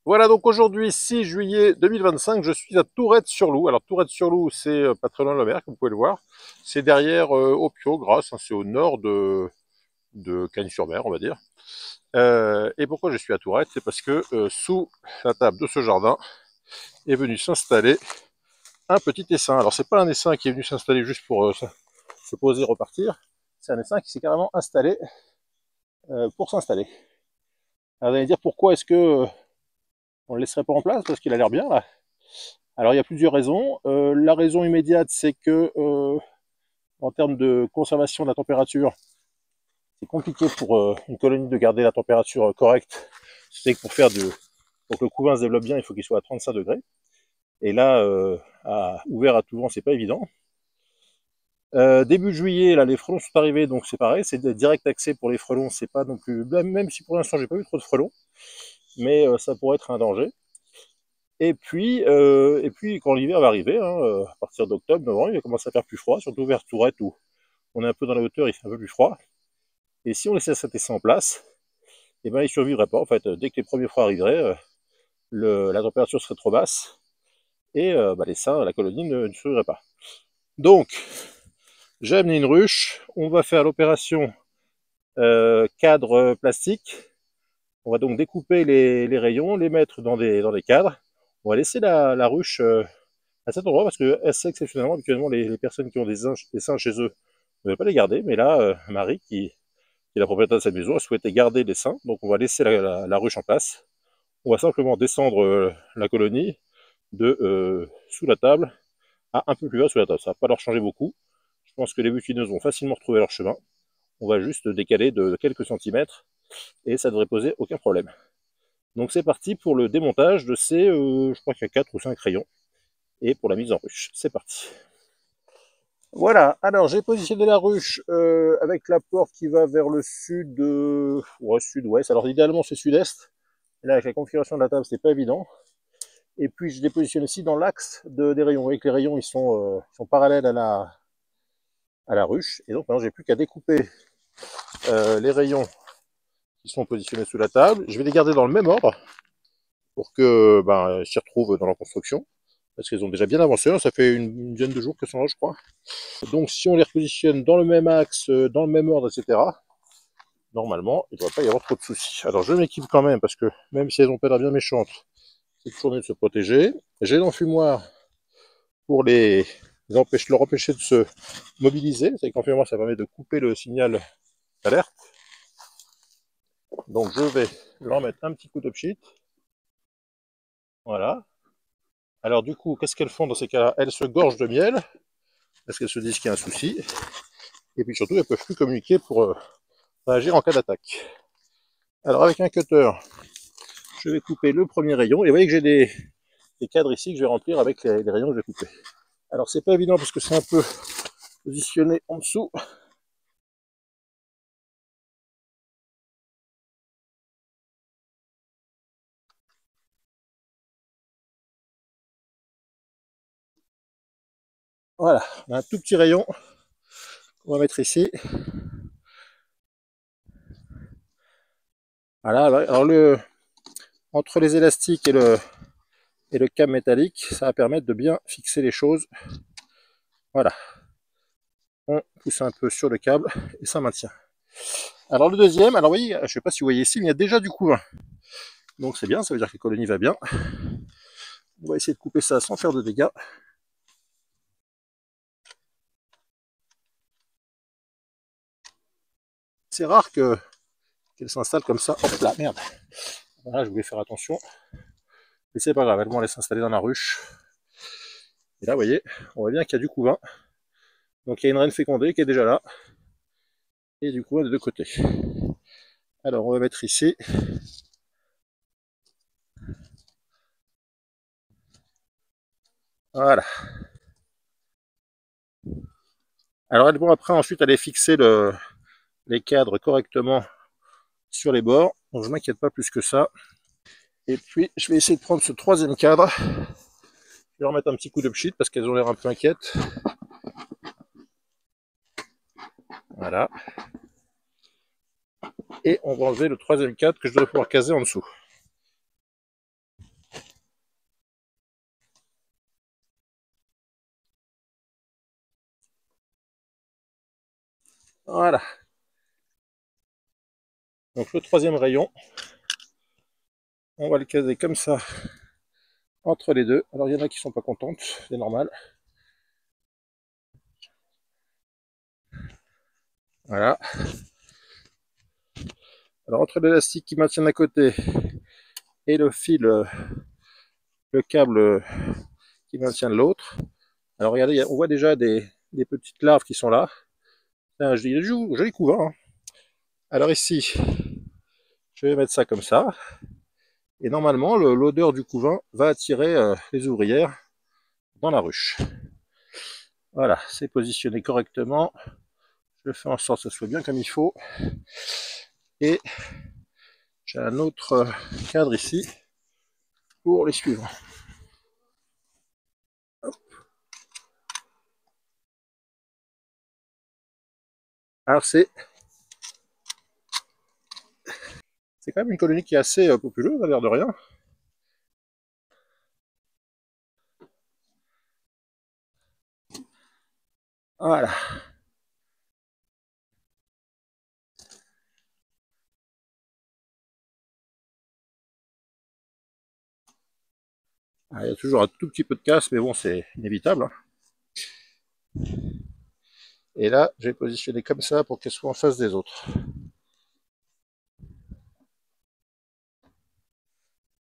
Voilà, donc aujourd'hui, 6 juillet 2025, je suis à Tourette-sur-Loup. Alors Tourette-sur-Loup, c'est pas très loin de la mer, comme vous pouvez le voir. C'est derrière Opio, Grasse, hein, c'est au nord de Cagnes-sur-Mer, on va dire. Et pourquoi je suis à Tourette? C'est parce que sous la table de ce jardin est venu s'installer un petit essaim. Alors c'est pas un essaim qui est venu s'installer juste pour se poser et repartir, c'est un essaim qui s'est carrément installé pour s'installer. Alors vous allez dire pourquoi est-ce que on le laisserait pas en place? Parce qu'il a l'air bien là. Alors il y a plusieurs raisons. La raison immédiate, c'est que en termes de conservation de la température, c'est compliqué pour une colonie de garder la température correcte. C'est que pour que le couvain se développe bien, il faut qu'il soit à 35 degrés. Et là, ouvert à tout vent, c'est pas évident. Début juillet, là, les frelons sont arrivés, donc c'est pareil, c'est direct accès pour les frelons, c'est pas non plus, même si pour l'instant j'ai pas eu trop de frelons, mais ça pourrait être un danger. Et puis quand l'hiver va arriver, hein, à partir d'octobre, novembre, il va commencer à faire plus froid, surtout vers Tourette où on est un peu dans la hauteur, il fait un peu plus froid. Et si on laissait cet essai en place, eh ben, il ne survivrait pas. En fait, dès que les premiers froids arriveraient, la température serait trop basse et l'essaim, la colonie ne survivrait pas. Donc, j'ai amené une ruche. On va faire l'opération cadre plastique. On va donc découper les rayons, les mettre dans des cadres. On va laisser la ruche à cet endroit parce que assez exceptionnellement, habituellement, les personnes qui ont des singes chez eux ne veulent pas les garder. Mais là, Marie, qui est la propriétaire de cette maison, a souhaité garder les seins. Donc on va laisser la ruche en place. On va simplement descendre la colonie de sous la table à un peu plus bas sous la table. Ça va pas leur changer beaucoup. Je pense que les butineuses vont facilement retrouver leur chemin. On va juste décaler de quelques centimètres et ça devrait poser aucun problème. Donc c'est parti pour le démontage de ces, je crois qu'il y a 4 ou 5 rayons, et pour la mise en ruche. C'est parti. Voilà, alors j'ai positionné la ruche avec la porte qui va vers le sud, ouais, sud-ouest. Alors idéalement c'est sud-est. Là avec la configuration de la table c'est pas évident. Et puis je les positionne aussi dans l'axe des rayons. Vous voyez que les rayons ils sont parallèles à la ruche. Et donc maintenant j'ai plus qu'à découper les rayons qui sont positionnés sous la table. Je vais les garder dans le même ordre pour que s'y retrouvent dans leur construction. Parce qu'elles ont déjà bien avancé, ça fait une dizaine de jours que sont là, je crois. Donc si on les repositionne dans le même axe, dans le même ordre, etc., normalement, il ne devrait pas y avoir trop de soucis. Alors je m'équipe quand même, parce que même si elles ont pas l'air bien méchantes, c'est toujours mieux de se protéger. J'ai l'enfumoir pour leur empêcher de se mobiliser. C'est qu'en l'enfumoir, ça permet de couper le signal d'alerte. Donc je vais leur mettre un petit coup de pchit. Voilà. Alors du coup, qu'est-ce qu'elles font dans ces cas-là? Elles se gorgent de miel, parce qu'elles se disent qu'il y a un souci. Et puis surtout, elles ne peuvent plus communiquer pour réagir en cas d'attaque. Alors avec un cutter, je vais couper le premier rayon. Et vous voyez que j'ai des cadres ici que je vais remplir avec les rayons que je vais couper. Alors c'est pas évident parce que c'est un peu positionné en dessous. Voilà, on a un tout petit rayon qu'on va mettre ici. Voilà, alors entre les élastiques et le câble métallique, ça va permettre de bien fixer les choses. Voilà, on pousse un peu sur le câble et ça maintient. Alors le deuxième, alors oui, je ne sais pas si vous voyez ici, mais il y a déjà du couvain. Donc c'est bien, ça veut dire que la colonie va bien. On va essayer de couper ça sans faire de dégâts. C'est rare qu'elle s'installe comme ça. Hop là, merde. Voilà, je voulais faire attention. Mais c'est pas grave, elles vont aller s'installer dans la ruche. Et là, vous voyez, on voit bien qu'il y a du couvain. Donc il y a une reine fécondée qui est déjà là. Et du couvain des deux côtés. Alors on va mettre ici. Voilà. Alors elles vont après ensuite aller fixer les cadres correctement sur les bords. Donc je ne m'inquiète pas plus que ça. Et puis je vais essayer de prendre ce troisième cadre. Je vais leur mettre un petit coup de pchit parce qu'elles ont l'air un peu inquiètes. Voilà. Et on va enlever le troisième cadre que je dois pouvoir caser en dessous. Voilà. Donc le troisième rayon, on va le caser comme ça entre les deux. Alors il y en a qui sont pas contentes, c'est normal. Voilà. Alors entre l'élastique qui maintient d'un côté et le fil, le câble qui maintient de l'autre. Alors regardez, on voit déjà des petites larves qui sont là. C'est un joli couvain, hein. Alors ici, je vais mettre ça comme ça. Et normalement, l'odeur du couvain va attirer les ouvrières dans la ruche. Voilà, c'est positionné correctement. Je fais en sorte que ça soit bien comme il faut. Et j'ai un autre cadre ici pour les suivre. Alors c'est quand même une colonie qui est assez populeuse, à l'air de rien. Voilà. Il y a toujours un tout petit peu de casse, mais bon, c'est inévitable, hein. Et là, j'ai positionné comme ça pour qu'elle soit en face des autres.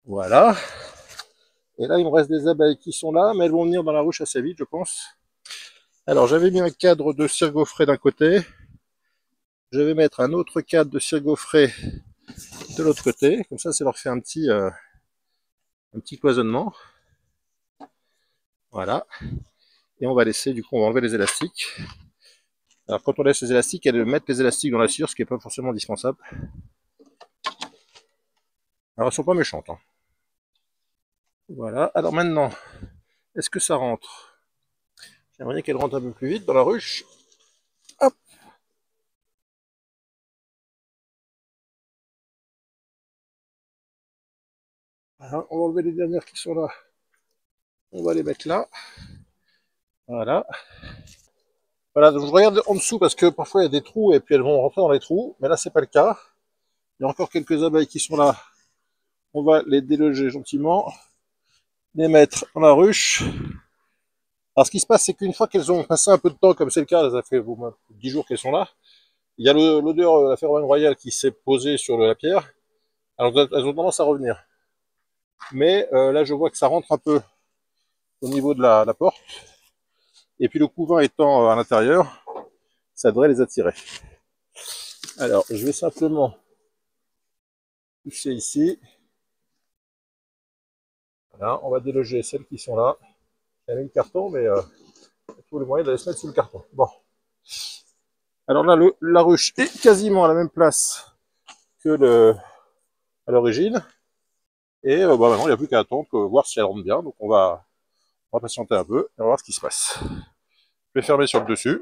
Voilà. Et là, il me reste des abeilles qui sont là, mais elles vont venir dans la ruche assez vite, je pense. Alors, j'avais mis un cadre de cirgofrais d'un côté. Je vais mettre un autre cadre de cirgofrais de l'autre côté. Comme ça leur fait un petit cloisonnement. Voilà. Et on va laisser, du coup, on va enlever les élastiques. Alors, quand on laisse les élastiques, elle mettre les élastiques dans la sciure, ce qui n'est pas forcément indispensable. Alors, elles sont pas méchantes, hein. Voilà. Alors maintenant, est-ce que ça rentre? J'aimerais bien qu'elle rentre un peu plus vite dans la ruche. Hop. Voilà. On va enlever les dernières qui sont là. On va les mettre là. Voilà. Voilà, donc je regarde en dessous parce que parfois il y a des trous et puis elles vont rentrer dans les trous, mais là c'est pas le cas. Il y a encore quelques abeilles qui sont là. On va les déloger gentiment, les mettre dans la ruche. Alors ce qui se passe, c'est qu'une fois qu'elles ont passé un peu de temps, comme c'est le cas, ça fait au moins 10 jours qu'elles sont là, il y a l'odeur de la phéromone royale qui s'est posée sur la pierre. Alors elles ont tendance à revenir. Mais là je vois que ça rentre un peu au niveau de la porte. Et puis le couvain étant à l'intérieur, ça devrait les attirer. Alors je vais simplement toucher ici. Voilà, on va déloger celles qui sont là. Il y a le carton, mais tous les moyens de les mettre sous le carton. Bon. Alors là, la ruche est quasiment à la même place que à l'origine. Et maintenant, il n'y a plus qu'à attendre, voir si elle rentre bien. Donc on va patienter un peu et on va voir ce qui se passe. Je vais fermer sur le dessus.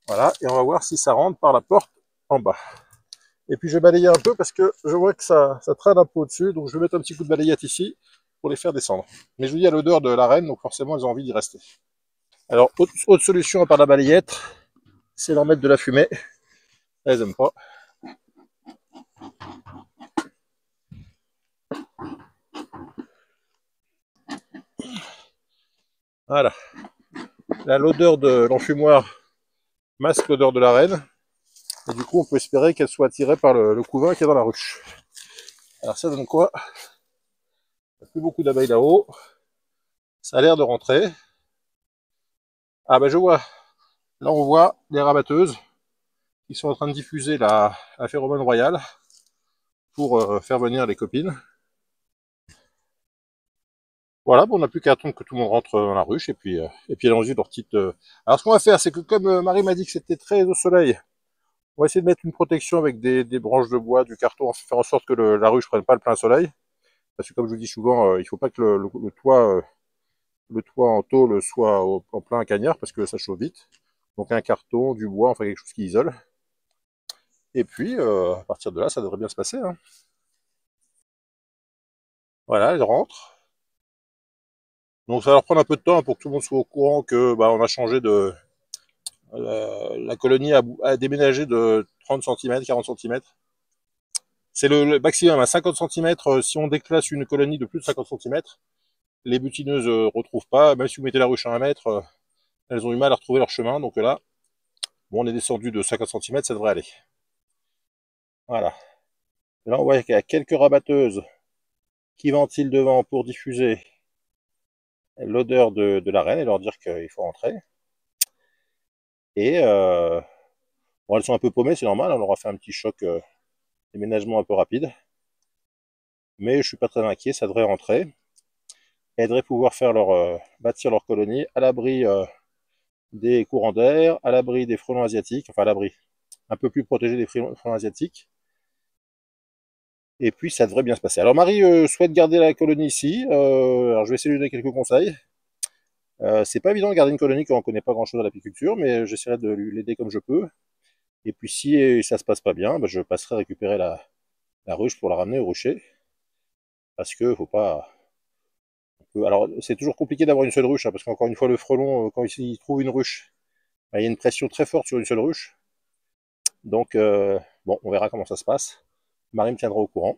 Voilà, et on va voir si ça rentre par la porte en bas. Et puis je vais balayer un peu parce que je vois que ça traîne un peu au-dessus. Donc je vais mettre un petit coup de balayette ici pour les faire descendre. Mais je vous dis, il y a l'odeur de la reine, donc forcément, elles ont envie d'y rester. Alors, autre solution à part la balayette, c'est d'en mettre de la fumée. Elles n'aiment pas. Voilà. Là, l'odeur de l'enfumoir masque l'odeur de la reine. Et du coup, on peut espérer qu'elle soit attirée par le couvain qui est dans la ruche. Alors ça donne quoi? Il n'y a plus beaucoup d'abeilles là-haut. Ça a l'air de rentrer. Ah ben je vois. Là, on voit les rabatteuses qui sont en train de diffuser la phéromone royale pour faire venir les copines. Voilà, bon, on n'a plus qu'à attendre que tout le monde rentre dans la ruche et puis allons-y leur petite. Alors ce qu'on va faire, c'est que comme Marie m'a dit que c'était très au soleil, on va essayer de mettre une protection avec des branches de bois, du carton, faire en sorte que la ruche ne prenne pas le plein soleil. Parce que comme je vous dis souvent, il ne faut pas que le toit en tôle soit en plein cagnard parce que ça chauffe vite. Donc un carton, du bois, enfin quelque chose qui isole. Et puis à partir de là, ça devrait bien se passer, hein. Voilà, elle rentre. Donc ça va leur prendre un peu de temps pour que tout le monde soit au courant que on a changé de... la colonie a déménagé de 30 cm, 40 cm. C'est le maximum à 50 cm. Si on déclasse une colonie de plus de 50 cm, les butineuses ne retrouvent pas. Même si vous mettez la ruche à 1 mètre, elles ont du mal à retrouver leur chemin. Donc là, bon, on est descendu de 50 cm, ça devrait aller. Voilà. Là, on voit qu'il y a quelques rabatteuses qui ventilent devant pour diffuser l'odeur de la reine et leur dire qu'il faut rentrer. Et bon, elles sont un peu paumées, c'est normal, on leur a fait un petit choc déménagement un peu rapide. Mais je suis pas très inquiet, ça devrait rentrer. Elles devraient pouvoir faire bâtir leur colonie à l'abri des courants d'air, à l'abri des frelons asiatiques, enfin à l'abri, un peu plus protégé des frelons asiatiques. Et puis ça devrait bien se passer. Alors Marie souhaite garder la colonie ici. Alors je vais essayer de lui donner quelques conseils. C'est pas évident de garder une colonie quand on connaît pas grand chose à l'apiculture, mais j'essaierai de l'aider comme je peux. Et puis si ça se passe pas bien, je passerai récupérer la ruche pour la ramener au rucher. Parce que faut pas. Alors c'est toujours compliqué d'avoir une seule ruche, hein, parce qu'encore une fois le frelon, quand il trouve une ruche, il y a une pression très forte sur une seule ruche. Donc bon, on verra comment ça se passe. Marie me tiendra au courant.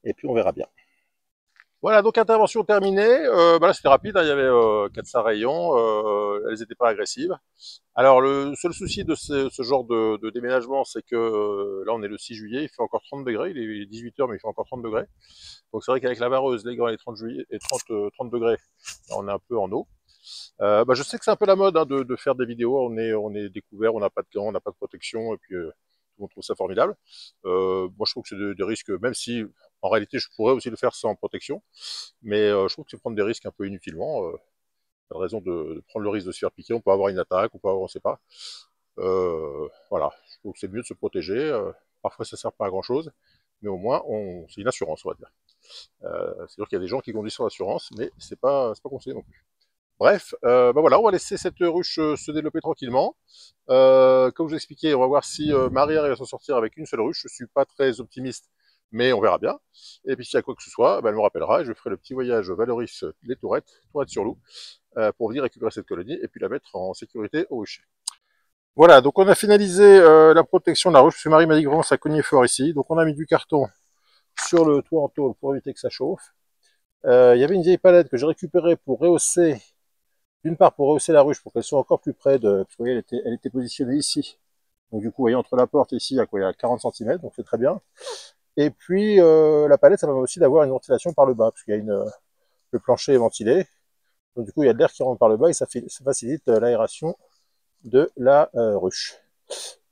Et puis on verra bien. Voilà, donc intervention terminée. Là c'était rapide, hein, il y avait 400 rayons, elles n'étaient pas agressives. Alors le seul souci de ce genre de déménagement, c'est que là on est le 6 juillet, il fait encore 30 degrés, il est 18 h mais il fait encore 30 degrés. Donc c'est vrai qu'avec la vareuse, les gants et les 30, juillet, et 30 degrés, on est un peu en eau. Je sais que c'est un peu la mode, hein, de faire des vidéos, on est découvert, on n'a pas de gants, on n'a pas de protection, et puis tout le monde trouve ça formidable. Moi je trouve que c'est des risques, même si en réalité je pourrais aussi le faire sans protection, mais je trouve que c'est prendre des risques un peu inutilement. Pas de raison de prendre le risque de se faire piquer, on peut avoir une attaque, on peut avoir, on sait pas. Voilà, je trouve que c'est mieux de se protéger. Parfois ça sert pas à grand chose, mais au moins c'est une assurance, on va dire. C'est sûr qu'il y a des gens qui conduisent sans assurance, mais c'est pas conseillé non plus. Bref, voilà, on va laisser cette ruche se développer tranquillement. Comme je vous expliquais, on va voir si Marie arrive à s'en sortir avec une seule ruche. Je suis pas très optimiste, mais on verra bien. Et puis s'il y a quoi que ce soit, elle me rappellera et je ferai le petit voyage Valoris les Tourettes sur Loup, pour venir récupérer cette colonie et puis la mettre en sécurité au rucher. Voilà, donc on a finalisé la protection de la ruche, parce que Marie m'a dit que vraiment ça cognait fort ici. Donc on a mis du carton sur le toit en tôle pour éviter que ça chauffe. Il y avait une vieille palette que j'ai récupérée pour rehausser, d'une part pour rehausser la ruche, pour qu'elle soit encore plus près de... Parce que vous voyez, elle était positionnée ici. Donc du coup, vous voyez, entre la porte et ici, il y a 40 cm, donc c'est très bien. Et puis la palette, ça permet aussi d'avoir une ventilation par le bas, parce qu'il y a le plancher est ventilé. Donc du coup, il y a de l'air qui rentre par le bas et ça facilite l'aération de la ruche.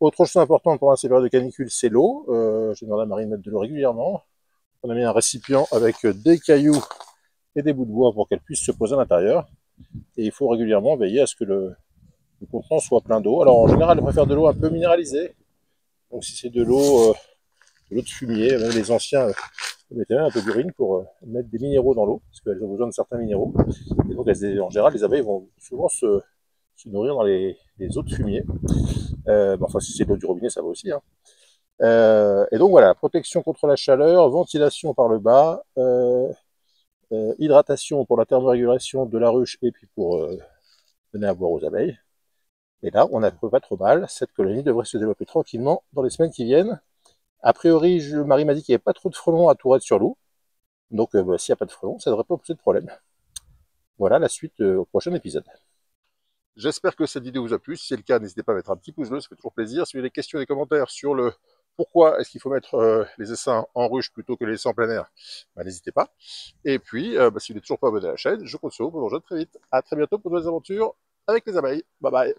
Autre chose importante pour ces périodes de canicule, c'est l'eau. J'ai demandé à Marie de mettre de l'eau régulièrement. On a mis un récipient avec des cailloux et des bouts de bois pour qu'elle puisse se poser à l'intérieur. Et il faut régulièrement veiller à ce que le contenant soit plein d'eau. Alors en général, je préfère de l'eau un peu minéralisée. Donc si c'est de l'eau de fumier, même les anciens mettaient un peu d'urine pour mettre des minéraux dans l'eau, parce qu'elles ont besoin de certains minéraux. Et donc en général, les abeilles vont souvent se nourrir dans les eaux de fumier. Enfin, si c'est de l'eau du robinet, ça va aussi. Hein. Et donc voilà, protection contre la chaleur, ventilation par le bas, hydratation pour la thermorégulation de la ruche et puis pour donner à boire aux abeilles. Et là, on n'a pas trop mal. Cette colonie devrait se développer tranquillement dans les semaines qui viennent. A priori, Marie m'a dit qu'il n'y avait pas trop de frelons à Tourette-sur-Loup. Donc, s'il n'y a pas de frelons, ça ne devrait pas poser de problème. Voilà la suite au prochain épisode. J'espère que cette vidéo vous a plu. Si c'est le cas, n'hésitez pas à mettre un petit pouce bleu, ça fait toujours plaisir. Si vous avez des questions et des commentaires sur le pourquoi est-ce qu'il faut mettre les essaims en ruche plutôt que les essaims en plein air, n'hésitez pas. Et puis, si vous n'êtes toujours pas abonné à la chaîne, je compte sur vous pour vous rejoindre très vite. À très bientôt pour de nouvelles aventures avec les abeilles. Bye bye.